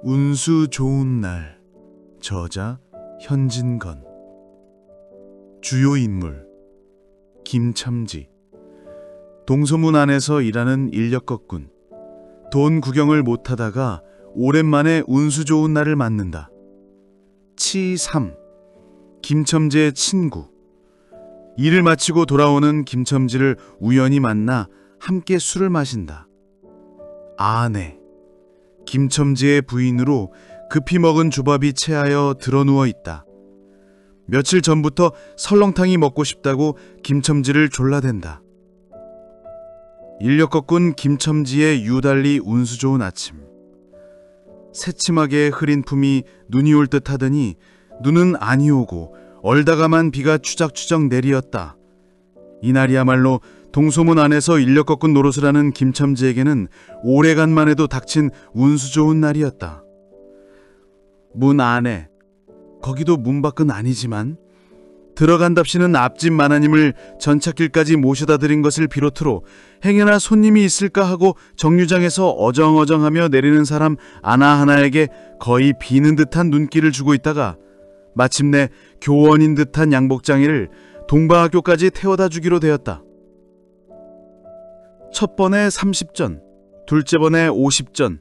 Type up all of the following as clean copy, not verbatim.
운수 좋은 날. 저자 현진건. 주요 인물 김첨지. 동소문 안에서 일하는 인력거꾼. 돈 구경을 못하다가 오랜만에 운수 좋은 날을 맞는다. 치3. 김첨지의 친구. 일을 마치고 돌아오는 김첨지를 우연히 만나 함께 술을 마신다. 아내. 김첨지의 부인으로 급히 먹은 조밥이 체하여 드러누워 있다. 며칠 전부터 설렁탕이 먹고 싶다고 김첨지를 졸라댄다. 인력거꾼 김첨지의 유달리 운수 좋은 아침. 새침하게 흐린 품이 눈이 올 듯 하더니 눈은 아니 오고 얼다가만 비가 추적추적 내리었다. 이날이야말로 동소문 안에서 인력거꾼 노릇을 하는 김첨지에게는 오래간만 해도 닥친 운수 좋은 날이었다. 문 안에, 거기도 문 밖은 아니지만 들어간답시는 앞집 마나님을 전찻길까지 모셔다 드린 것을 비롯으로 행여나 손님이 있을까 하고 정류장에서 어정어정하며 내리는 사람 하나하나에게 거의 비는 듯한 눈길을 주고 있다가 마침내 교원인 듯한 양복장이를 동방학교까지 태워다 주기로 되었다. 첫 번에 30전, 둘째 번에 50전.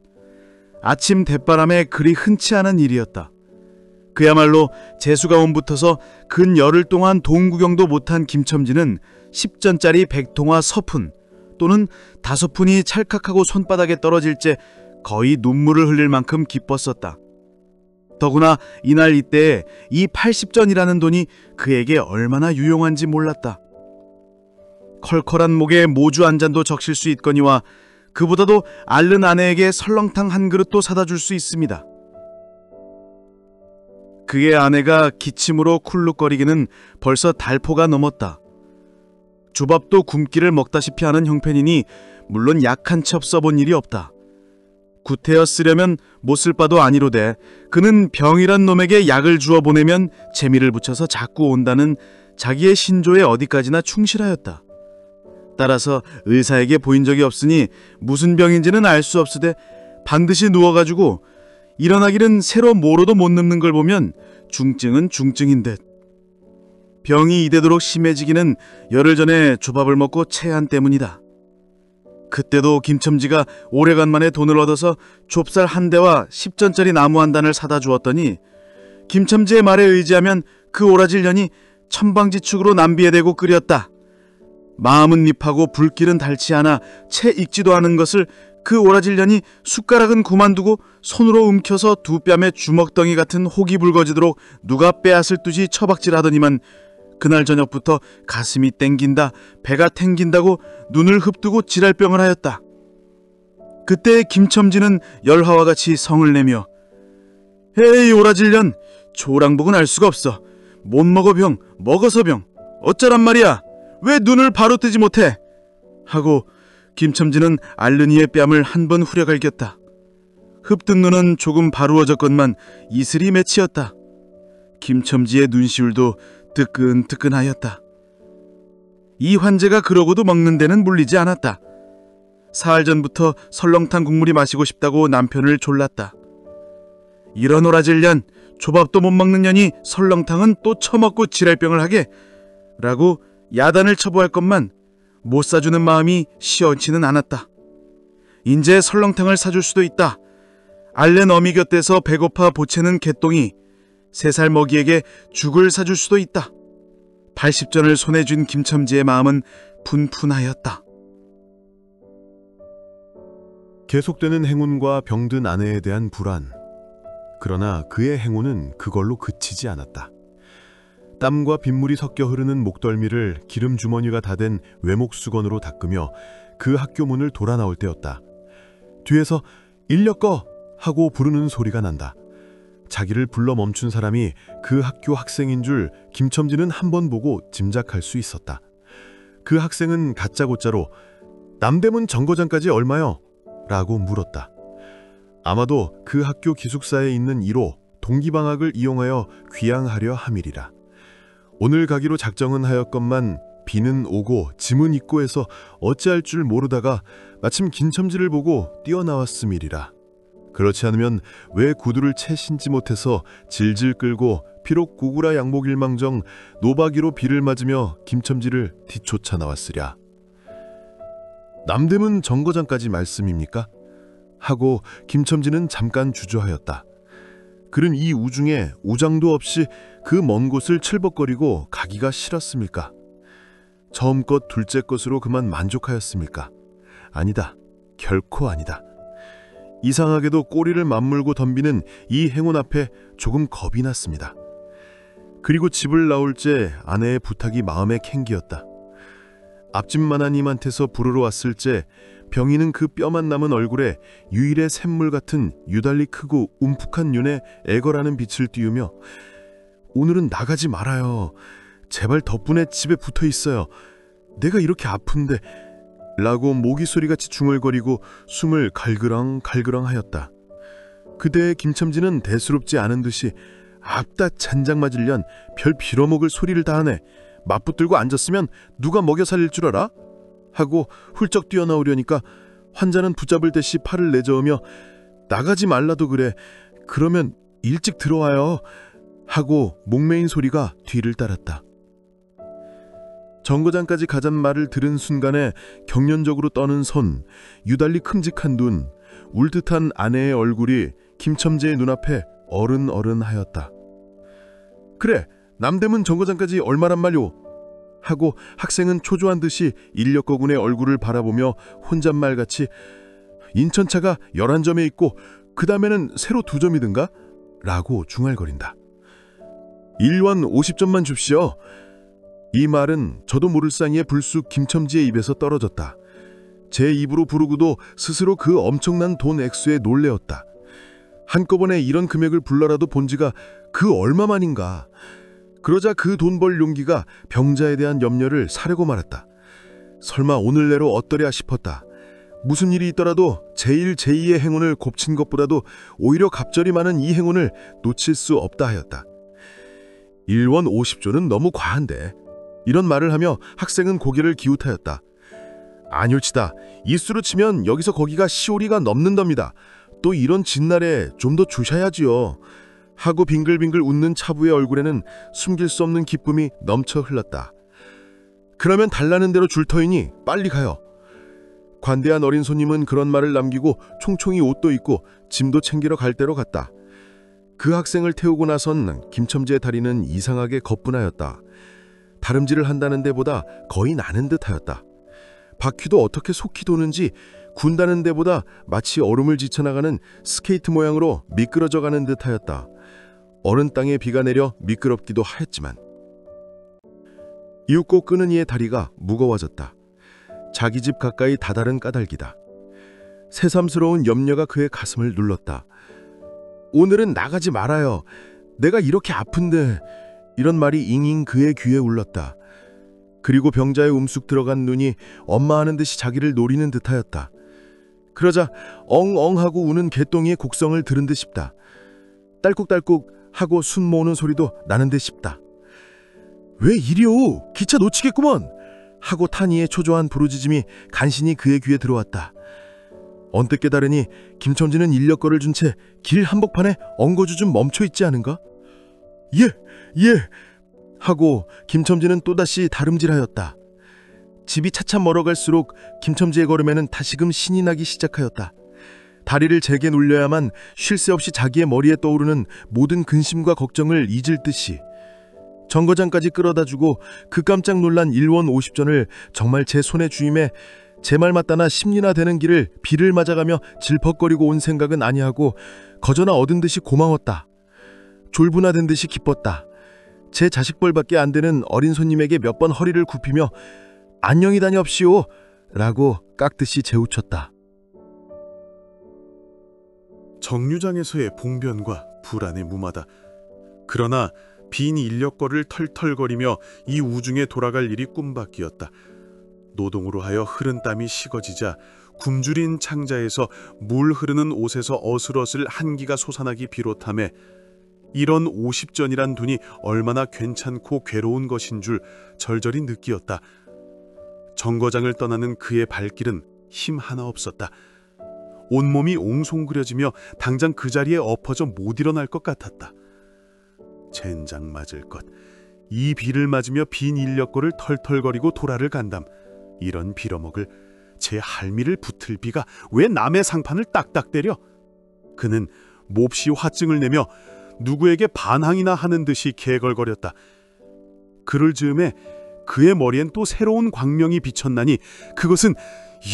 아침 대바람에 그리 흔치 않은 일이었다. 그야말로 재수가 온붙어서 근 열흘 동안 동구경도 못한 김첨지는 10전짜리 100통화 서푼 또는 5푼이 찰칵하고 손바닥에 떨어질째 거의 눈물을 흘릴 만큼 기뻤었다. 더구나 이날 이때에 이 80전이라는 돈이 그에게 얼마나 유용한지 몰랐다. 컬컬한 목에 모주 한 잔도 적실 수 있거니와 그보다도 앓는 아내에게 설렁탕 한 그릇도 사다 줄 수 있습니다. 그의 아내가 기침으로 쿨룩거리기는 벌써 달포가 넘었다. 조밥도 굶기를 먹다시피 하는 형편이니 물론 약 한 첩 써본 일이 없다. 구태여 쓰려면 못 쓸 바도 아니로되 그는 병이란 놈에게 약을 주어 보내면 재미를 붙여서 자꾸 온다는 자기의 신조에 어디까지나 충실하였다. 따라서 의사에게 보인 적이 없으니 무슨 병인지는 알 수 없으되 반드시 누워가지고 일어나기는 새로 모로도 못 눕는 걸 보면 중증은 중증인 듯. 병이 이대도록 심해지기는 열흘 전에 조밥을 먹고 체한 때문이다. 그때도 김첨지가 오래간만에 돈을 얻어서 좁쌀 한 대와 10전짜리 나무 한 단을 사다 주었더니 김첨지의 말에 의지하면 그 오라질 년이 천방지축으로 남비에 대고 끓였다. 마음은 립하고 불길은 닳지 않아 채 익지도 않은 것을 그 오라질 년이 숟가락은 그만두고 손으로 움켜서 두 뺨에 주먹덩이 같은 혹이 붉어지도록 누가 빼앗을 듯이 처박질하더니만 그날 저녁부터 가슴이 땡긴다, 배가 탱긴다고 눈을 흡뜨고 지랄병을 하였다. 그때 김첨지는 열화와 같이 성을 내며 에이 오라질년, 조랑복은 알 수가 없어. 못 먹어 병, 먹어서 병. 어쩌란 말이야. 왜 눈을 바로 뜨지 못해? 하고 김첨지는 앓는 이의 뺨을 한 번 후려갈겼다. 흡뜬 눈은 조금 바루어졌건만 이슬이 맺히었다. 김첨지의 눈시울도 뜨끈뜨끈하였다. 이 환자가 그러고도 먹는 데는 물리지 않았다. 사흘 전부터 설렁탕 국물이 마시고 싶다고 남편을 졸랐다. 이런 오라질년, 조밥도 못 먹는 년이 설렁탕은 또 처먹고 지랄병을 하게? 라고 야단을 쳐부할 것만 못 사주는 마음이 시원치는 않았다. 인제 설렁탕을 사줄 수도 있다. 앓는 어미 곁에서 배고파 보채는 개똥이 3살 먹이에게 죽을 사줄 수도 있다. 80전을 손에 쥔 김첨지의 마음은 분분하였다. 계속되는 행운과 병든 아내에 대한 불안. 그러나 그의 행운은 그걸로 그치지 않았다. 땀과 빗물이 섞여 흐르는 목덜미를 기름 주머니가 다 된 외목수건으로 닦으며 그 학교 문을 돌아 나올 때였다. 뒤에서 인력거! 하고 부르는 소리가 난다. 자기를 불러 멈춘 사람이 그 학교 학생인 줄 김첨지는 한 번 보고 짐작할 수 있었다. 그 학생은 가짜고짜로 남대문 정거장까지 얼마요? 라고 물었다. 아마도 그 학교 기숙사에 있는 1호 동기방학을 이용하여 귀향하려 함이리라. 오늘 가기로 작정은 하였건만 비는 오고 짐은 있고 해서 어찌할 줄 모르다가 마침 김첨지를 보고 뛰어나왔음이리라. 그렇지 않으면 왜 구두를 채 신지 못해서 질질 끌고 비록 고구라 양복일망정 노바기로 비를 맞으며 김첨지를 뒤쫓아 나왔으랴. 남대문 정거장까지 말씀입니까? 하고 김첨지는 잠깐 주저하였다. 그는 이 우중에 우장도 없이 그 먼 곳을 철벅거리고 가기가 싫었습니까? 처음 것 둘째 것으로 그만 만족하였습니까? 아니다. 결코 아니다. 이상하게도 꼬리를 맞물고 덤비는 이 행운 앞에 조금 겁이 났습니다. 그리고 집을 나올 때 아내의 부탁이 마음에 캥기었다. 앞집 마나님한테서 부르러 왔을 때 병이는 그 뼈만 남은 얼굴에 유일의 샘물 같은 유달리 크고 움푹한 눈에 애걸하는 빛을 띄우며 오늘은 나가지 말아요. 제발 덕분에 집에 붙어 있어요. 내가 이렇게 아픈데 라고 모기 소리같이 중얼거리고 숨을 갈그랑갈그랑 하였다. 그때 김첨지는 대수롭지 않은 듯이 앞다 잔장 맞으련 별 빌어먹을 소리를 다 하네. 맞붙들고 앉았으면 누가 먹여 살릴 줄 알아? 하고 훌쩍 뛰어나오려니까 환자는 붙잡을 듯이 팔을 내저으며 나가지 말라도 그래. 그러면 일찍 들어와요. 하고 목매인 소리가 뒤를 따랐다. 정거장까지 가잔 말을 들은 순간에 경련적으로 떠는 손, 유달리 큼직한 눈, 울듯한 아내의 얼굴이 김첨지의 눈앞에 어른어른하였다. 그래, 남대문 정거장까지 얼마란 말요? 하고 학생은 초조한 듯이 인력거군의 얼굴을 바라보며 혼잣말같이 인천차가 11점에 있고 그 다음에는 새로 2점이든가? 라고 중얼거린다. 1원 50점만 줍시오. 이 말은 저도 모를 사이에 불쑥 김첨지의 입에서 떨어졌다. 제 입으로 부르고도 스스로 그 엄청난 돈 액수에 놀래었다. 한꺼번에 이런 금액을 불러라도 본 지가 그 얼마만인가. 그러자 그 돈 벌 용기가 병자에 대한 염려를 사려고 말았다. 설마 오늘 내로 어떠랴 싶었다. 무슨 일이 있더라도 제1, 제2의 행운을 곱친 것보다도 오히려 갑절이 많은 이 행운을 놓칠 수 없다 하였다. 1원 50조는 너무 과한데. 이런 말을 하며 학생은 고개를 기웃하였다. 아니올치다. 이 수로 치면 여기서 거기가 시오리가 넘는답니다. 또 이런 진날에 좀 더 주셔야지요. 하고 빙글빙글 웃는 차부의 얼굴에는 숨길 수 없는 기쁨이 넘쳐 흘렀다. 그러면 달라는 대로 줄 터이니 빨리 가요. 관대한 어린 손님은 그런 말을 남기고 총총히 옷도 입고 짐도 챙기러 갈 대로 갔다. 그 학생을 태우고 나선 김첨지의 다리는 이상하게 거뿐하였다. 다름질을 한다는 데보다 거의 나는 듯하였다. 바퀴도 어떻게 속히 도는지 군다는 데보다 마치 얼음을 지쳐나가는 스케이트 모양으로 미끄러져가는 듯하였다. 어른 땅에 비가 내려 미끄럽기도 하였지만 이윽고 끄는 이의 다리가 무거워졌다. 자기 집 가까이 다다른 까닭이다. 새삼스러운 염려가 그의 가슴을 눌렀다. 오늘은 나가지 말아요. 내가 이렇게 아픈데. 이런 말이 잉잉 그의 귀에 울렸다. 그리고 병자의 움쑥 들어간 눈이 엄마 하는 듯이 자기를 노리는 듯하였다. 그러자 엉엉 하고 우는 개똥이의 곡성을 들은 듯 싶다. 딸꾹딸꾹 하고 숨 모으는 소리도 나는 듯 싶다. 왜 이리오? 기차 놓치겠구먼! 하고 타니의 초조한 부르짖음이 간신히 그의 귀에 들어왔다. 언뜻 깨달으니 김첨지는 인력거를 준 채 길 한복판에 엉거주 좀 멈춰 있지 않은가? 예! 하고 김첨지는 또다시 다름질하였다. 집이 차차 멀어갈수록 김첨지의 걸음에는 다시금 신이 나기 시작하였다. 다리를 제게 눌려야만 쉴 새 없이 자기의 머리에 떠오르는 모든 근심과 걱정을 잊을 듯이 정거장까지 끌어다주고 그 깜짝 놀란 1원 50전을 정말 제 손에 쥐임에 제 말 맞다나 10리나 되는 길을 비를 맞아가며 질퍽거리고 온 생각은 아니하고 거저나 얻은 듯이 고마웠다. 졸부나된 듯이 기뻤다. 제 자식벌밖에 안 되는 어린 손님에게 몇 번 허리를 굽히며 안녕히 다녀옵시오 라고 깍듯이 재우쳤다. 정류장에서의 봉변과 불안의 무마다. 그러나 빈 인력거를 털털거리며 이 우중에 돌아갈 일이 꿈밖이었다. 노동으로 하여 흐른 땀이 식어지자 굶주린 창자에서 물 흐르는 옷에서 어슬어슬 한기가 솟아나기 비롯하며 이런 50전이란 돈이 얼마나 괜찮고 괴로운 것인 줄 절절히 느끼었다. 정거장을 떠나는 그의 발길은 힘 하나 없었다. 온몸이 옹송그려지며 당장 그 자리에 엎어져 못 일어날 것 같았다. 젠장 맞을 것. 이 비를 맞으며 빈 인력거를 털털거리고 도라를 간담. 이런 빌어먹을 제 할미를 붙을 비가 왜 남의 상판을 딱딱 때려? 그는 몹시 화증을 내며 누구에게 반항이나 하는 듯이 개걸거렸다. 그럴 즈음에 그의 머리엔 또 새로운 광명이 비쳤나니 그것은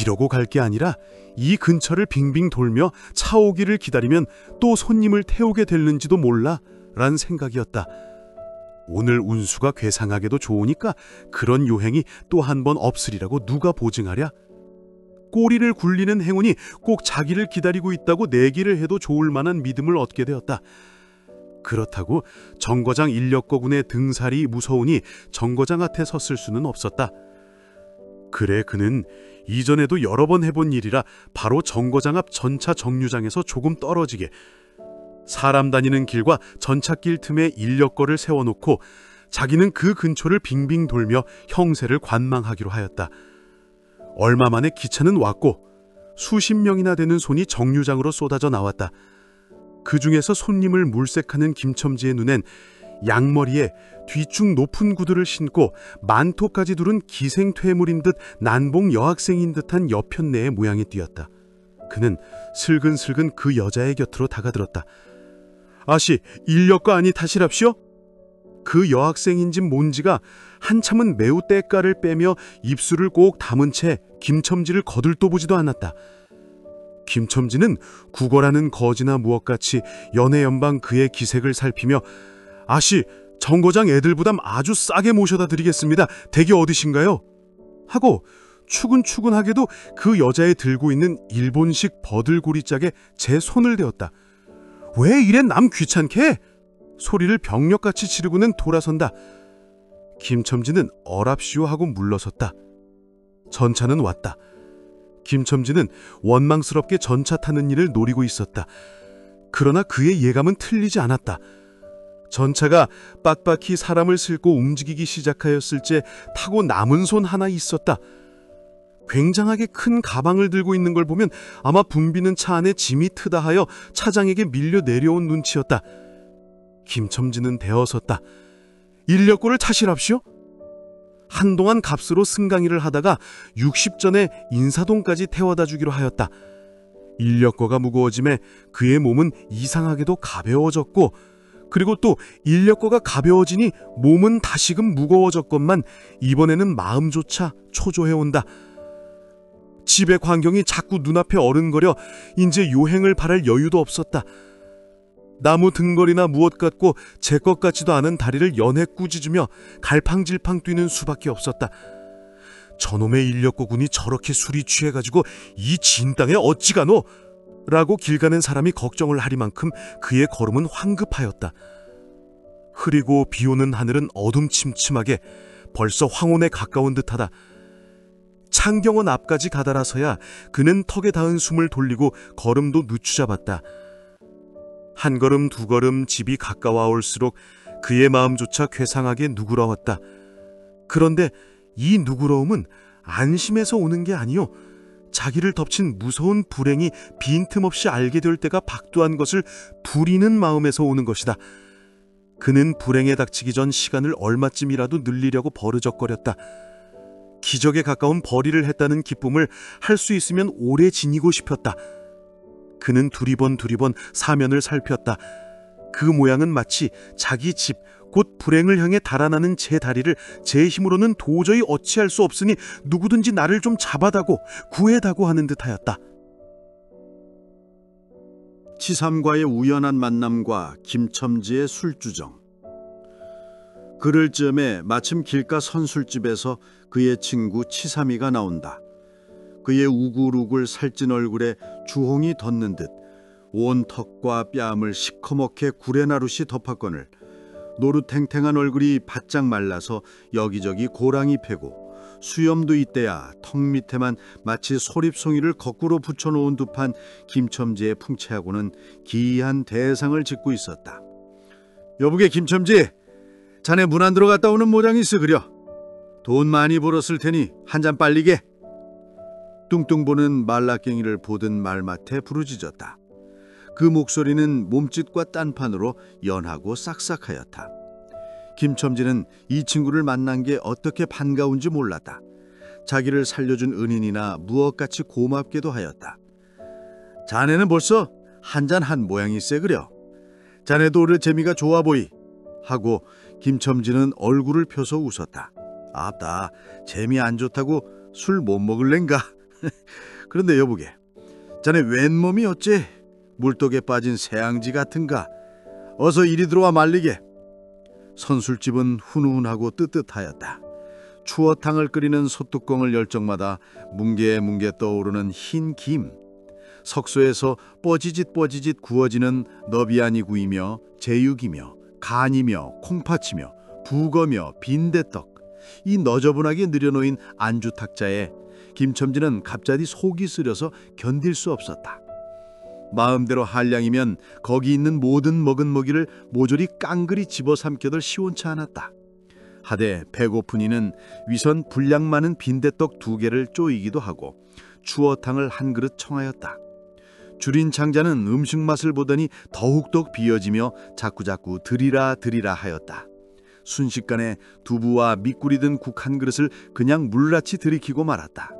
이러고 갈 게 아니라 이 근처를 빙빙 돌며 차 오기를 기다리면 또 손님을 태우게 될는지도 몰라 란 생각이었다. 오늘 운수가 괴상하게도 좋으니까 그런 요행이 또 한 번 없으리라고 누가 보증하랴? 꼬리를 굴리는 행운이 꼭 자기를 기다리고 있다고 내기를 해도 좋을 만한 믿음을 얻게 되었다. 그렇다고 정거장 인력거군의 등살이 무서우니 정거장 앞에 섰을 수는 없었다. 그래 그는 이전에도 여러 번 해본 일이라 바로 정거장 앞 전차 정류장에서 조금 떨어지게 사람 다니는 길과 전차길 틈에 인력거를 세워놓고 자기는 그 근처를 빙빙 돌며 형세를 관망하기로 하였다. 얼마 만에 기차는 왔고 수십 명이나 되는 손이 정류장으로 쏟아져 나왔다. 그 중에서 손님을 물색하는 김첨지의 눈엔 양머리에 뒤쭉 높은 구두를 신고 만토까지 두른 기생퇴물인 듯 난봉 여학생인 듯한 여편네의 모양이 띄었다. 그는 슬근슬근 그 여자의 곁으로 다가들었다. 아씨, 인력거 아니 타시랍시오? 그 여학생인지 뭔지가 한참은 매우 때깔을 빼며 입술을 꼭 다문 채 김첨지를 거들떠보지도 않았다. 김첨지는 구걸하는 거지나 무엇같이 연해연방 그의 기색을 살피며 아씨, 정거장 애들부담 아주 싸게 모셔다 드리겠습니다. 댁이 어디신가요? 하고 추근추근하게도 그 여자의 들고 있는 일본식 버들고리짝에 제 손을 대었다. 왜 이래 남 귀찮게? 소리를 병력같이 지르고는 돌아선다. 김첨지는 어랍시오 하고 물러섰다. 전차는 왔다. 김첨지는 원망스럽게 전차 타는 일을 노리고 있었다. 그러나 그의 예감은 틀리지 않았다. 전차가 빡빡히 사람을 싣고 움직이기 시작하였을 때 타고 남은 손 하나 있었다. 굉장하게 큰 가방을 들고 있는 걸 보면 아마 붐비는 차 안에 짐이 트다 하여 차장에게 밀려 내려온 눈치였다. 김첨지는 대어섰다. 인력거를 타시랍시오? 한동안 값으로 승강이를 하다가 60전에 인사동까지 태워다 주기로 하였다. 인력거가 무거워짐에 그의 몸은 이상하게도 가벼워졌고 그리고 또 인력거가 가벼워지니 몸은 다시금 무거워졌건만 이번에는 마음조차 초조해온다. 집의 광경이 자꾸 눈앞에 어른거려 이제 요행을 바랄 여유도 없었다. 나무 등걸이나 무엇 같고 제 것 같지도 않은 다리를 연해 꾸짖으며 갈팡질팡 뛰는 수밖에 없었다. 저놈의 인력거군이 저렇게 술이 취해가지고 이 진땅에 어찌 가노? 라고 길 가는 사람이 걱정을 하리만큼 그의 걸음은 황급하였다. 흐리고 비오는 하늘은 어둠침침하게 벌써 황혼에 가까운 듯하다. 창경원 앞까지 가달아서야 그는 턱에 닿은 숨을 돌리고 걸음도 늦추잡았다. 한 걸음 두 걸음 집이 가까워올수록 그의 마음조차 괴상하게 누그러웠다. 그런데 이 누그러움은 안심해서 오는 게 아니요, 자기를 덮친 무서운 불행이 빈틈없이 알게 될 때가 박두한 것을 부리는 마음에서 오는 것이다. 그는 불행에 닥치기 전 시간을 얼마쯤이라도 늘리려고 버르적거렸다. 기적에 가까운 벌이를 했다는 기쁨을 할 수 있으면 오래 지니고 싶었다. 그는 두리번 사면을 살폈다. 그 모양은 마치 자기 집, 곧 불행을 향해 달아나는 제 다리를 제 힘으로는 도저히 어찌할 수 없으니 누구든지 나를 좀 잡아다고 구해다고 하는 듯하였다. 치삼과의 우연한 만남과 김첨지의 술주정. 그럴 즈음에 마침 길가 선술집에서 그의 친구 치삼이가 나온다. 그의 우글우글 살찐 얼굴에 주홍이 덧는 듯 온 턱과 뺨을 시커멓게 구레나룻이 덮었거늘 노릇탱탱한 얼굴이 바짝 말라서 여기저기 고랑이 패고 수염도 있대야 턱 밑에만 마치 소립송이를 거꾸로 붙여놓은 듯한 김첨지의 풍채하고는 기이한 대상을 짓고 있었다. 여보게 김첨지, 자네 문 안 들어갔다 오는 모양이 있어 그려. 돈 많이 벌었을 테니 한 잔 빨리게. 뚱뚱 보는 말라깽이를 보던 말맡에 부르짖었다. 그 목소리는 몸짓과 딴판으로 연하고 싹싹하였다. 김첨지는 이 친구를 만난 게 어떻게 반가운지 몰랐다. 자기를 살려준 은인이나 무엇같이 고맙게도 하였다. 자네는 벌써 한잔 한 모양일세 그려. 자네도 오늘 재미가 좋아 보이. 하고 김첨지는 얼굴을 펴서 웃었다. 아따, 재미 안 좋다고 술 못 먹을랜가? 그런데 여보게, 자네 웬 몸이 어째 물독에 빠진 새앙지 같은가? 어서 이리 들어와 말리게. 선술집은 훈훈하고 뜨뜻하였다. 추어탕을 끓이는 솥뚜껑을 열 적마다 뭉게뭉게 떠오르는 흰 김, 석소에서 뻐지짓 구워지는 너비아니 구이며 제육이며 간이며 콩팥이며 북어며 빈대떡, 이 너저분하게 늘여놓인 안주 탁자에 김첨지는 갑자기 속이 쓰려서 견딜 수 없었다. 마음대로 한량이면 거기 있는 모든 먹은 먹이를 모조리 깡그리 집어삼켜들 시원치 않았다. 하되 배고픈 이는 위선 분량 많은 빈대떡 2개를 쪼이기도 하고 추어탕을 한 그릇 청하였다. 줄인 장자는 음식 맛을 보더니 더욱더 비어지며 자꾸자꾸 드리라 하였다. 순식간에 두부와 밑꿀이 든 국 한 그릇을 그냥 물같이 들이키고 말았다.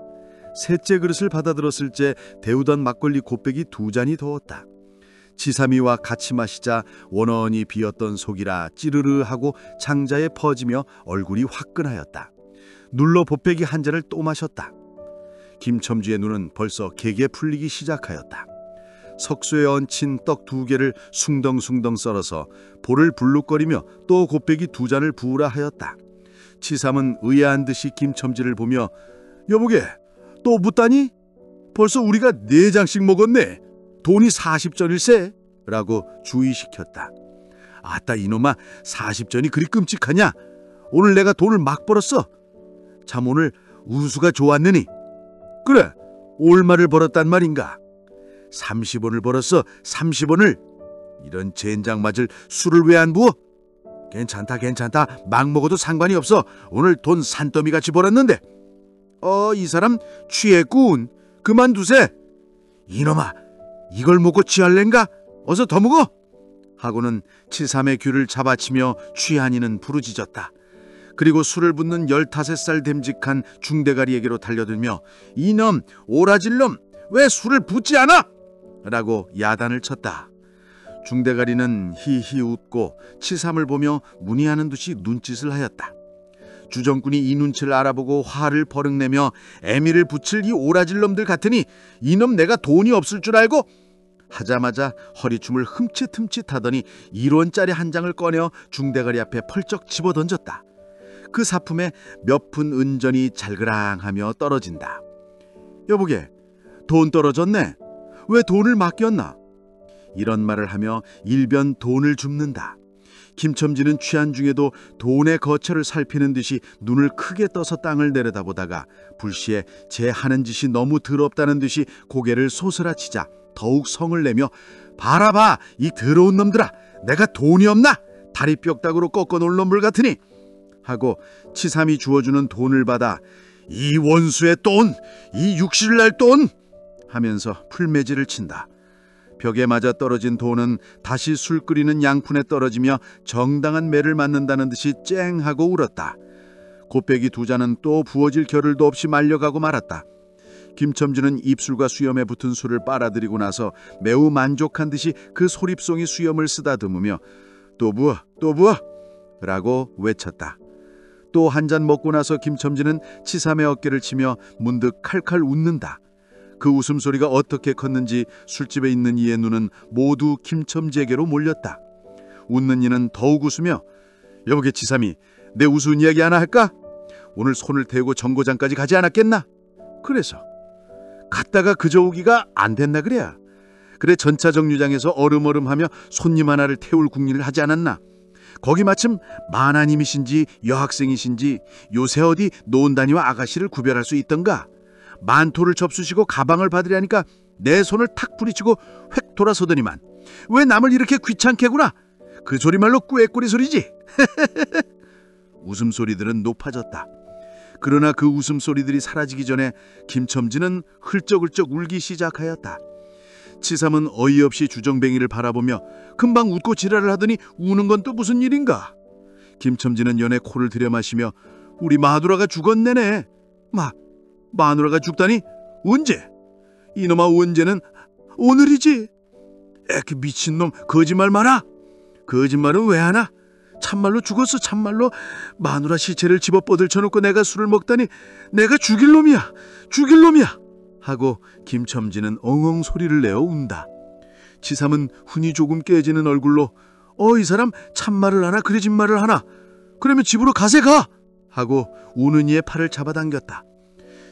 셋째 그릇을 받아들었을 때 데우던 막걸리 곱빼기 2잔이 더웠다. 치삼이와 같이 마시자 원원이 비었던 속이라 찌르르하고 장자에 퍼지며 얼굴이 화끈하였다. 눌러 곱빼기 한 잔을 또 마셨다. 김첨지의 눈은 벌써 개게 풀리기 시작하였다. 석쇠에 얹힌 떡 2개를 숭덩숭덩 썰어서 볼을 불룩거리며 또 곱빼기 2잔을 부으라 하였다. 치삼은 의아한 듯이 김첨지를 보며 여보게, 또 묻다니? 벌써 우리가 4장씩 먹었네. 돈이 40전일세? 라고 주의시켰다. 아따 이놈아, 40전이 그리 끔찍하냐? 오늘 내가 돈을 막 벌었어. 참 오늘 운수가 좋았느니. 그래, 얼마를 벌었단 말인가? 30원을 벌었어. 30원을. 이런 젠장 맞을 술을 왜 안 부어? 괜찮다. 막 먹어도 상관이 없어. 오늘 돈 산더미같이 벌었는데. 이 사람 취했군. 그만두세. 이놈아, 이걸 먹고 취할랜가? 어서 더 먹어. 하고는 칠삼의 귀를 잡아치며 취한이는 부르짖었다. 그리고 술을 붓는 15살 됨직한 중대가리에게로 달려들며 이놈, 오라질놈, 왜 술을 붓지 않아? 라고 야단을 쳤다. 중대가리는 히히 웃고 칠삼을 보며 문의하는 듯이 눈짓을 하였다. 주정꾼이 이 눈치를 알아보고 화를 버럭내며 애미를 붙일 이 오라질놈들 같으니 이놈 내가 돈이 없을 줄 알고? 하자마자 허리춤을 흠칫흠칫 하더니 1원짜리 한 장을 꺼내어 중대가리 앞에 펄쩍 집어던졌다. 그 사품에 몇 푼 은전이 잘그랑하며 떨어진다. 여보게, 돈 떨어졌네. 왜 돈을 맡겼나? 이런 말을 하며 일변 돈을 줍는다. 김첨지는 취한 중에도 돈의 거처를 살피는 듯이 눈을 크게 떠서 땅을 내려다보다가 불시에 제 하는 짓이 너무 더럽다는 듯이 고개를 소스라치자 더욱 성을 내며 봐라, 이 더러운 놈들아, 내가 돈이 없나? 다리 뼈다구로 꺾어놓을 놈들 같으니. 하고 치삼이 주어주는 돈을 받아 이 원수의 돈, 이 육실날 돈 하면서 풀매질을 친다. 벽에 맞아 떨어진 돈은 다시 술 끓이는 양푼에 떨어지며 정당한 매를 맞는다는 듯이 쨍하고 울었다. 곱빼기 2잔은 또 부어질 겨를도 없이 말려가고 말았다. 김첨지는 입술과 수염에 붙은 술을 빨아들이고 나서 매우 만족한 듯이 그 소립송이 수염을 쓰다듬으며 또 부어 라고 외쳤다. 또 한 잔 먹고 나서 김첨지는 치삼의 어깨를 치며 문득 칼칼 웃는다. 그 웃음소리가 어떻게 컸는지 술집에 있는 이의 눈은 모두 김첨지에게로 몰렸다. 웃는 이는 더욱 웃으며 여보게 치삼이, 내 우스운 이야기 하나 할까? 오늘 손을 대고 정거장까지 가지 않았겠나? 그래서 갔다가 그저 오기가 안 됐나 그래야. 그래 전차 정류장에서 얼음하며 손님 하나를 태울 궁리를 하지 않았나? 거기 마침 만화님이신지 여학생이신지 요새 어디 논다니와 아가씨를 구별할 수 있던가? 만토를 접수시고 가방을 받으려니까 내 손을 탁 부리치고 획 돌아서더니만 왜 남을 이렇게 귀찮게 구나? 그 소리 말로 꾀꼬리 소리지. 웃음소리들은 높아졌다. 그러나 그 웃음소리들이 사라지기 전에 김첨지는 흘쩍흘쩍 울기 시작하였다. 치삼은 어이없이 주정뱅이를 바라보며 금방 웃고 지랄을 하더니 우는 건 또 무슨 일인가? 김첨지는 연에 코를 들여마시며 우리 마누라가 죽었네네. 마누라가 죽다니? 언제? 이놈아 언제는 오늘이지. 그 미친놈 거짓말 마라. 거짓말은 왜 하나? 참말로 죽었어 참말로. 마누라 시체를 집어 뻗을쳐놓고 내가 술을 먹다니 내가 죽일 놈이야 하고 김첨지는 엉엉 소리를 내어 운다. 치삼은 훈이 조금 깨지는 얼굴로 이 사람 참말을 하나 그래짓말을 하나? 그러면 집으로 가세 가! 하고 우는 이의 팔을 잡아당겼다.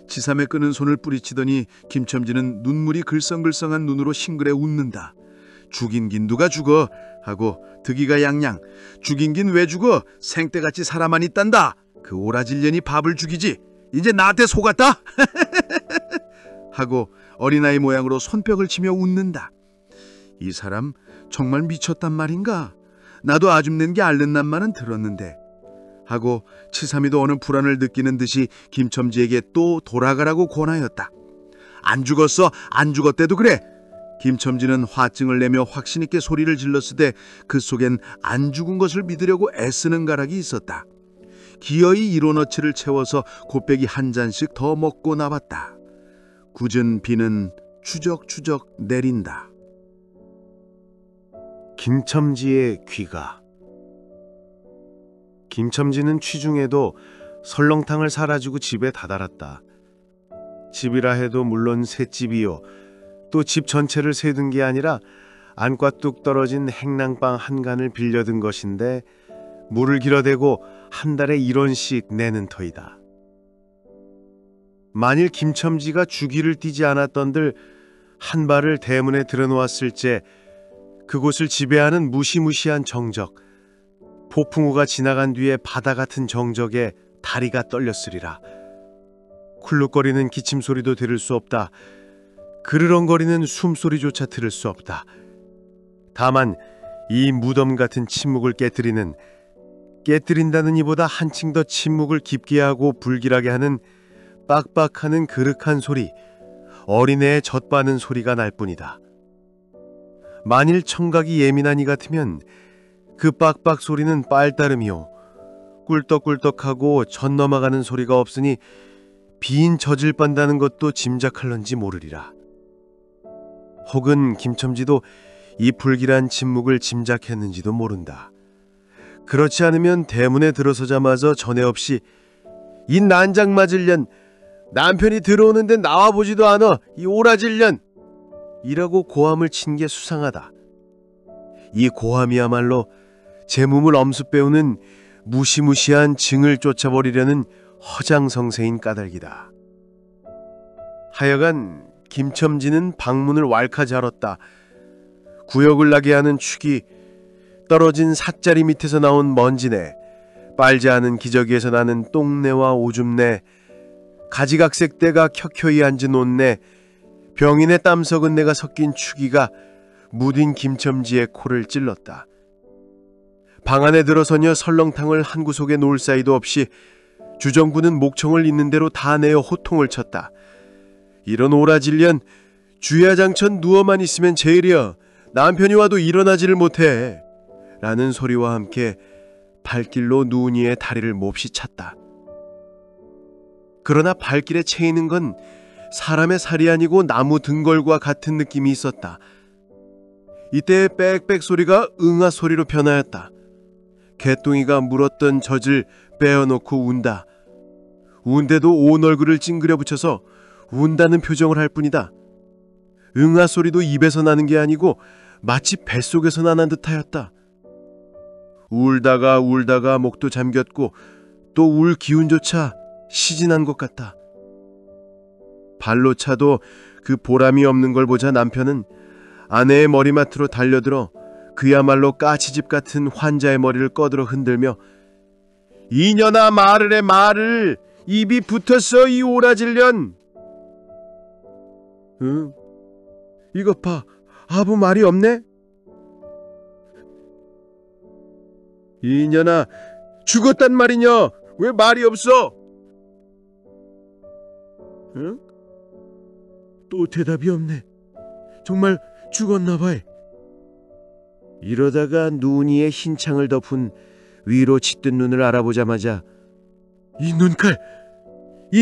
치삼의 끄는 손을 뿌리치더니 김첨지는 눈물이 글썽글썽한 눈으로 싱그레 웃는다. 죽인 긴 누가 죽어? 하고 득이가 양양 죽인 긴 왜 죽어? 생때같이 살아만 있단다. 그 오라질년이 밥을 죽이지 이제 나한테 속았다? 하고 어린아이 모양으로 손뼉을 치며 웃는다. 이 사람 정말 미쳤단 말인가? 나도 아줌낸 게 앓는단 말은 들었는데 하고 치삼이도 어느 불안을 느끼는 듯이 김첨지에게 또 돌아가라고 권하였다. 안 죽었어 안 죽었대도 그래. 김첨지는 화증을 내며 확신 있게 소리를 질렀으되 그 속엔 안 죽은 것을 믿으려고 애쓰는 가락이 있었다. 기어이 일원어치를 채워서 곱빼기 한 잔씩 더 먹고 나왔다. 굳은 비는 추적추적 내린다. 김첨지의 귀가. 김첨지는 취중에도 설렁탕을 사라지고 집에 다다랐다. 집이라 해도 물론 셋집이요. 또 집 전체를 세든 게 아니라 안과 뚝 떨어진 행랑방 한 간을 빌려든 것인데 물을 길어대고 한 달에 1원씩 내는 터이다. 만일 김첨지가 주기를 띠지 않았던들 한 발을 대문에 들어놓았을 때 그곳을 지배하는 무시무시한 정적, 폭풍우가 지나간 뒤에 바다 같은 정적에 다리가 떨렸으리라. 쿨룩거리는 기침소리도 들을 수 없다. 그르렁거리는 숨소리조차 들을 수 없다. 다만 이 무덤 같은 침묵을 깨뜨린다는 이보다 한층 더 침묵을 깊게 하고 불길하게 하는 빡빡하는 그릇한 소리, 어린애의 젖바는 소리가 날 뿐이다. 만일 청각이 예민한 이 같으면 그 빡빡 소리는 빨따름이요 꿀떡꿀떡하고 젖 넘어가는 소리가 없으니 빈 젖을 빤다는 것도 짐작할런지 모르리라. 혹은 김첨지도 이 불길한 침묵을 짐작했는지도 모른다. 그렇지 않으면 대문에 들어서자마자 전에 없이 이 난장 맞을 년, 남편이 들어오는데 나와보지도 않아 이 오라질 년 이라고 고함을 친 게 수상하다. 이 고함이야말로 제 몸을 엄습배우는 무시무시한 증을 쫓아버리려는 허장성세인 까닭이다. 하여간 김첨지는 방문을 왈칵 열었다. 구역을 나게 하는 축이 떨어진 삿자리 밑에서 나온 먼지내, 빨지 않은 기저귀에서 나는 똥내와 오줌내, 가지각색 때가 켜켜이 앉은 옷내, 병인의 땀 썩은 내가 섞인 축이가 무딘 김첨지의 코를 찔렀다. 방 안에 들어서녀 설렁탕을 한 구석에 놓을 사이도 없이 주정부는 목청을 있는 대로 다 내어 호통을 쳤다. 이런 오라질년, 주야장천 누워만 있으면 제일이여. 남편이 와도 일어나지를 못해. 라는 소리와 함께 발길로 누운이의 다리를 몹시 찼다. 그러나 발길에 채이는 건 사람의 살이 아니고 나무 등걸과 같은 느낌이 있었다. 이때 빽빽 소리가 응아 소리로 변하였다. 개똥이가 물었던 젖을 빼어놓고 운다. 운데도 온 얼굴을 찡그려 붙여서 운다는 표정을 할 뿐이다. 응아 소리도 입에서 나는 게 아니고 마치 뱃속에서 나는 듯하였다. 울다가 목도 잠겼고 또 울 기운조차 시진한 것 같다. 발로 차도 그 보람이 없는 걸 보자 남편은 아내의 머리맡으로 달려들어 그야말로 까치집 같은 환자의 머리를 꺼들어 흔들며 이년아 말을 해 말을. 입이 붙었어 이 오라질년. 응? 이것 봐. 아무 말이 없네. 이년아 죽었단 말이냐. 왜 말이 없어? 응? 또 대답이 없네. 정말 죽었나 봐. 이러다가 눈이의 흰 창을 덮은 위로 짙은 눈을 알아보자마자 이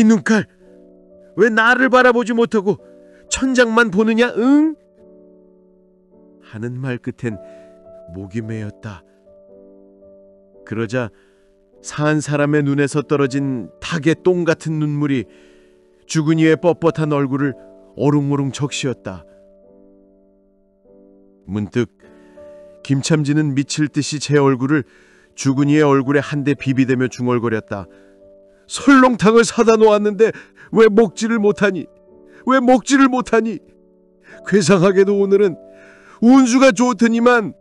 눈깔 왜 나를 바라보지 못하고 천장만 보느냐? 응? 하는 말 끝엔 목이 메었다. 그러자 산 사람의 눈에서 떨어진 닭의 똥 같은 눈물이 죽은 이의 뻣뻣한 얼굴을 어릉어릉 적시었다. 문득 김참진은 미칠 듯이 제 얼굴을 죽은 이의 얼굴에 한 대 비비대며 중얼거렸다. 설렁탕을 사다 놓았는데 왜 먹지를 못하니? 왜 먹지를 못하니? 괴상하게도 오늘은 운수가 좋더니만